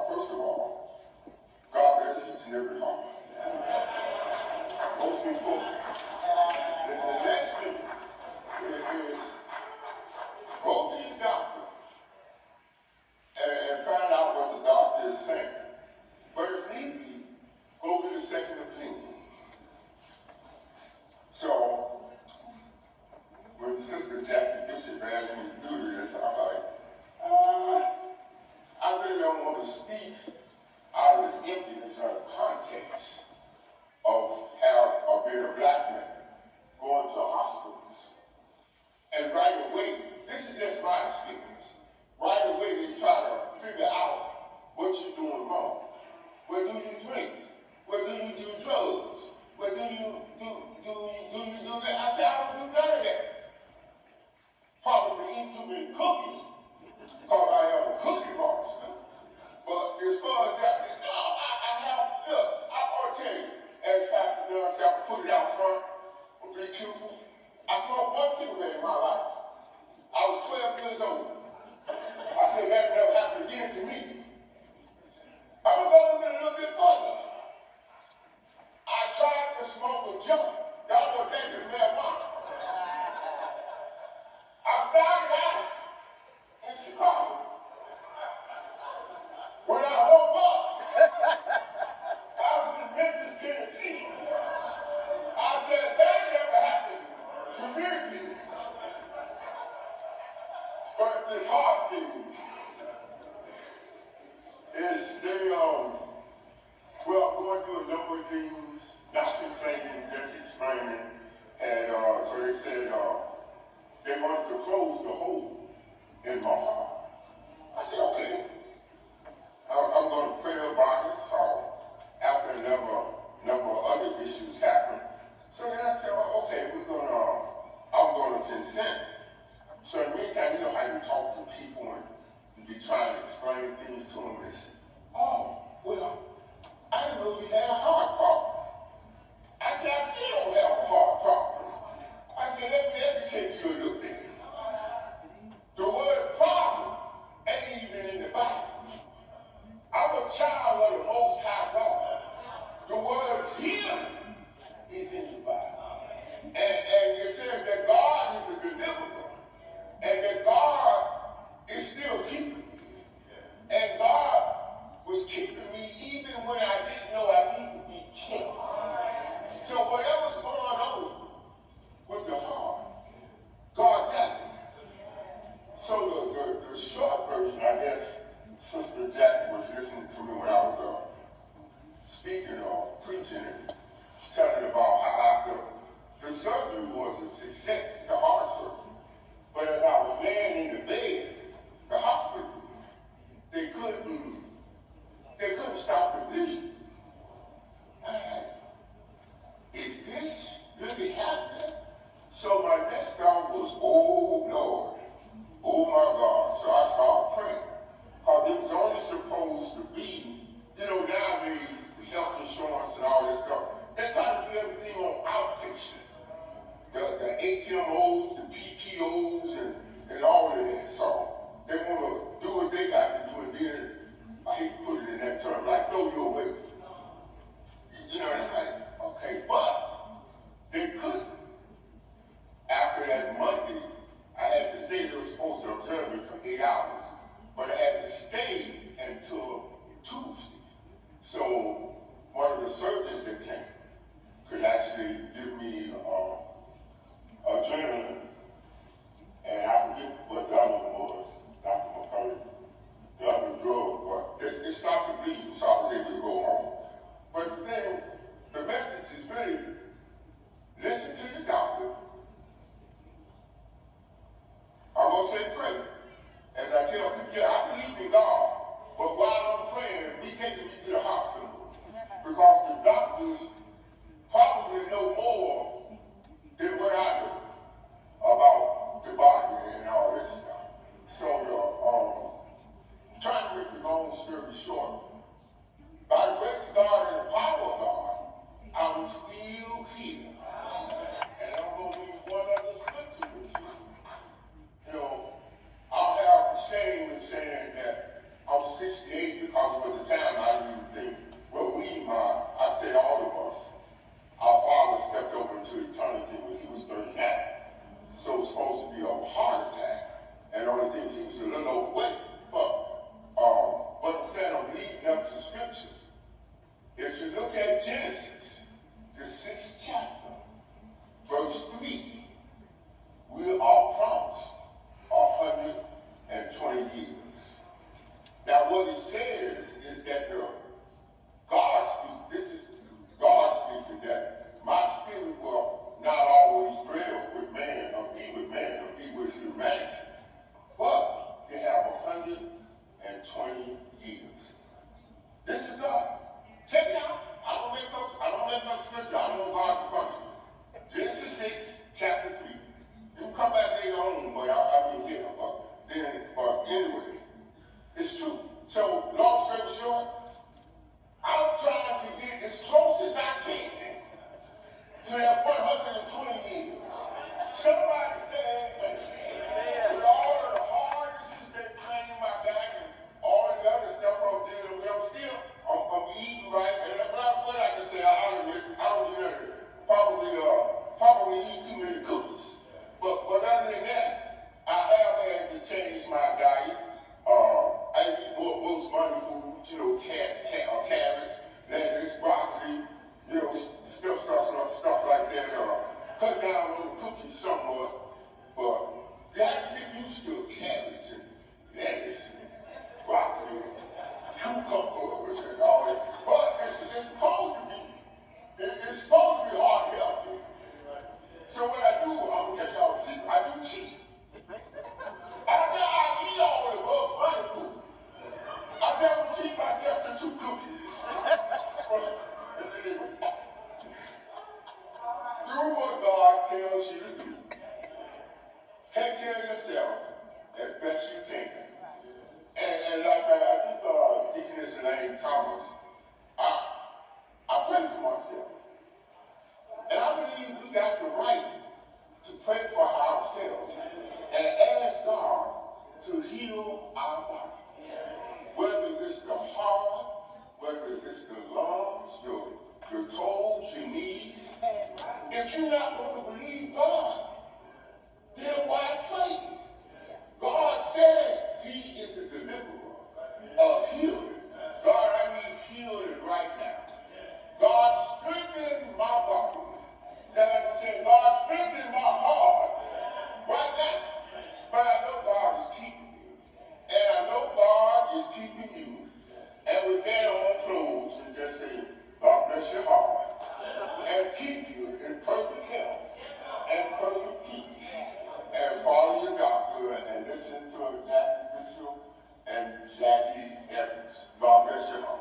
First of all, God bless each and every heart. Most important. The next thing is go to your doctor and find out what the doctor is saying. But if need be, go get a second opinion. So, when Sister Jackie Bishop asked me to do this, I'm like, I really don't want to speak out of the emptiness or the context of being a black man going to hospitals. And right away, this is just my experience, right away they try to figure out what you're doing wrong. Where do you drink? Where do you do drugs? Where do you do that? I said, I don't do none of that. Probably eat too many cookies, because I am a cookie monster. But as far as that, no, I have, look, I want to tell you, as Pastor Dunn said, I put it out front, to be truthful. I smoked one cigarette in my life. I was 12 years old. I said, that never happened again to me. I'm going to go a little bit further. I tried to smoke a joint. Y'all know that is marijuana. I started out in Chicago. When I woke up, I was in Memphis, Tennessee. I said, that never happened to me again. But this heart thing is well, going through a number of things, not complaining, just explaining. And so they said they wanted to close the hole in my heart. I said, okay. I'm going to pray about it. So after a number of other issues happened, so then I said, well, okay, I'm going to consent. So in the meantime, you know how you talk to people and be trying to explain things to them. They say, oh, well, I didn't know you had a heart problem. I said, I still don't have a heart problem. I said, let me educate you a little bit. The word problem ain't even in the Bible. I'm a child of the Most High God. The word healing is in the Bible. And it says that God is a deliverer. And that God is still keeping me. And God was keeping me even when I didn't know I need to be kept. So whatever's going on with the heart, God got it. So the short version, I guess, Sister Jackie was listening to me when I was speaking or preaching and telling about how the surgery was a success, the heart surgery. But as I was laying in the bed, the hospital, they couldn't stop the bleeding. Is this really happening? So my next thought was, oh Lord, oh my God. So I started praying. Because it was only supposed to be, nowadays, the health insurance and all this stuff, they're trying to do everything on outpatient. The HMOs, the PPOs, and all of that. So they want to do what they got to do, and then, I hate to put it in that term, like throw you away. You know, and I'm like, okay, but they couldn't. After that Monday, I had to stay, they were supposed to observe me for 8 hours, but I had to stay until Tuesday. So one of the surgeons that came could actually give me adrenaline, and I forget what the other one was, Dr. McCullough, the other drug, but it stopped the bleeding, so I was able to go home. But the thing, the message is really, listen to the doctor. I'm going to say pray. As I tell people, yeah, I believe in God, but while I'm praying, He taking me to the hospital. Because the doctors probably know more than what I know about the body and all this stuff. So, trying to make the long story short, by the grace of God and the power of God, I'm still here. And I'm going to leave one other scripture with you. I'll have shame in saying that I'm 68 because it was the time I didn't even think, well, I say all of us, our father stepped over into eternity when he was 39. So it was supposed to be a heart attack. And the only thing, he was a little overweight. But I'm saying I'm leading up to scriptures. If you look at Genesis, the 6th chapter, verse 3, we are promised 120 years. Now what it says is that God speaks, this is God speaking, that my spirit will not always dwell with man or be with humanity, but they have 120 years. This is God. Check it out. I don't make no scripture. I don't know God's punishment. Genesis 6, chapter 3. You can come back later on, but but anyway, it's true. So, long story short, I'm trying to get as close as I can to that 120 years. Somebody said, with all of the hardships they claim I got and all the other stuff I'm dealing with, I'm eating right. And what I can say, I don't do that. Probably eat too many cookies. But other than that, I have had to change my diet. I eat more Bugs Bunny food, carrots, lettuce, broccoli, stuff like that. Cut down on the cookies somewhat. But you have to get used to carrots and lettuce and broccoli, cucumbers and all that. But it's supposed to be. It's supposed to be heart healthy. So what I do, I'm gonna tell y'all a secret. I do cheat. After I eat all the Bugs Bunny food, I said I'm gonna treat myself to 2 cookies. Do what God tells you to do. Take care of yourself as best you can. And like I think Deaconess Elaine Thomas, I pray for myself. And I believe we got the right to pray for ourselves and ask God to heal our body. Whether it's the heart, whether it's the lungs, your toes, your knees. If you're not going to believe God, then why pray? God said He is a deliverer of healing. God, I need healing right now. God, strengthen my body. That I'm saying, God, strengthen my heart right now. But I know God is keeping me. And I know God is keeping you. And with that, I'm going to close and just say, God bless your heart. And keep you in perfect health and perfect peace. And follow your doctor and listen to Jackie Bishop and Jackie Evans. God bless your heart.